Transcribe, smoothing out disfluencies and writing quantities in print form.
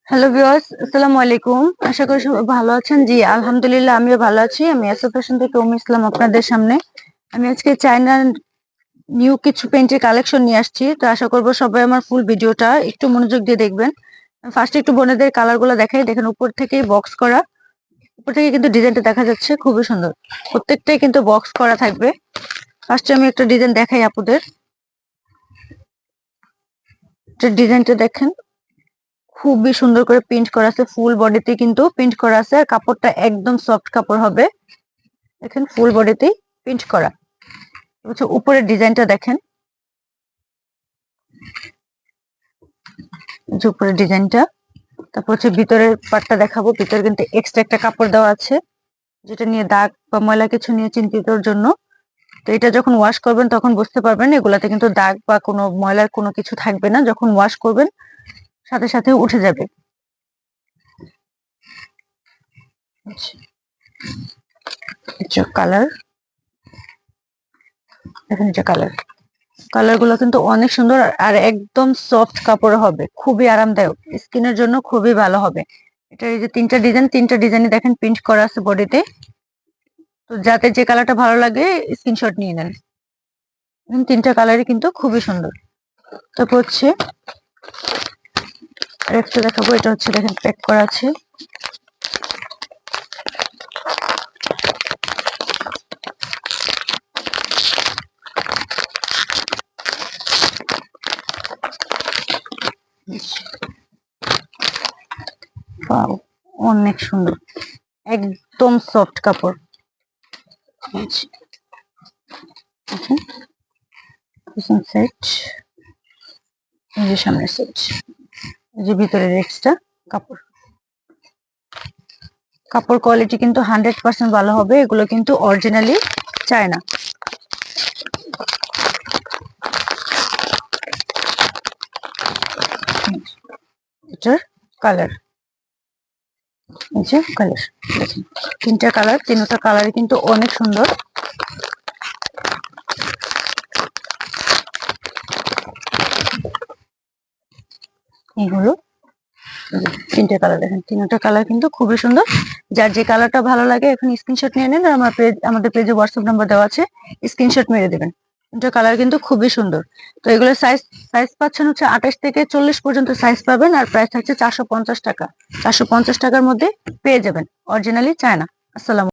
Hello viewers, আসসালামু আলাইকুম। আশা করি সবাই ভালো আছেন। জি আলহামদুলিল্লাহ, আমিও ভালো আছি। আমি এসও ফ্যাশন থেকে ইসলাম আপনাদের সামনে। আমি আজকে চায়নার নিউ কিছু পেইন্টের কালেকশন নিয়ে আসছি। তো আশা করব সবাই আমার ফুল ভিডিওটা একটু মনোযোগ দিয়ে দেখবেন। ফার্স্টে একটু বোনেদের কালারগুলো দেখাই। দেখেন উপর থেকেই বক্স করা, উপর থেকে কিন্তু ডিজাইনটা দেখা যাচ্ছে খুবই সুন্দর। প্রত্যেকটাই কিন্তু বক্স করা থাকবে। ফার্স্টে আমি একটা ডিজাইন দেখাই আপুদের। ডিজাইনটা দেখেন, খুবই সুন্দর করে প্রিন্ট করা আছে, ফুল বডিতে কিন্তু প্রিন্ট করা আছে। আর কাপড়টা একদম সফট কাপড় হবে। দেখেন ফুল বডিতেই প্রিন্ট করা। হচ্ছে উপরের ডিজাইনটা দেখেন, যে উপরের ডিজাইনটা। তারপর হচ্ছে ভিতরের পার্টটা দেখাবো। ভিতরে কিন্তু এক্সট্রা একটা কাপড় দেওয়া আছে, যেটা নিয়ে দাগ বা ময়লা কিছু নিয়ে চিন্তিতর জন্য। তো এটা যখন ওয়াশ করবেন তখন বুঝতে পারবেন এগুলাতে কিন্তু দাগ বা কোনো ময়লার কোনো কিছু থাকবে না। যখন ওয়াশ করবেন সাথে সাথে উঠে যাবে। কালার দেখেন, এটা কালার গুলো কিন্তু অনেক সুন্দর আর একদম সফট কাপড় হবে, খুবই আরামদায়ক, স্কিনের জন্য খুবই ভালো হবে। এটা এই যে তিনটা ডিজাইনই দেখেন প্রিন্ট করা আছে বডিতে। তো যাতে যে কালারটা ভালো লাগে স্ক্রিনশট নিয়ে নেন। তিনটা কালারই কিন্তু খুবই সুন্দর। তারপর হচ্ছে আরেকটা দেখাবো। এটা হচ্ছে দেখেন প্যাক করা আছে। ওয়াও, অনেক সুন্দর, একদম সফট কাপড়। সেট, এই যে সামনের সেট, এই যে ভিতরের এক্সট্রা কাপড়। কাপড় কোয়ালিটি কিন্তু 100% ভালো হবে। এগুলো কিন্তু অরিজিনালি চায়না। এটার কালার, এই যে কালার দেখেন, তিনটা কালার, তিনটা কালারই কিন্তু অনেক সুন্দর। এগুলো তিনটা কালার দেখেন, তিনটা কালার কিন্তু খুবই সুন্দর। যার যে কালারটা ভালো লাগে এখন স্ক্রিনশট নিয়ে নেন। আর আমাদের পেজে হোয়াটসঅ্যাপ নাম্বার দেওয়া আছে, স্ক্রিনশট মেরে দেবেন। তিনটা কালার কিন্তু খুবই সুন্দর। তো এগুলো সাইজ সাইজ পাচ্ছেন হচ্ছে 28 থেকে 40 পর্যন্ত সাইজ পাবেন। আর প্রাইস থাকছে 450 টাকা। 450 টাকার মধ্যে পেয়ে যাবেন, অরিজিনালি চায়না। আসসালাম।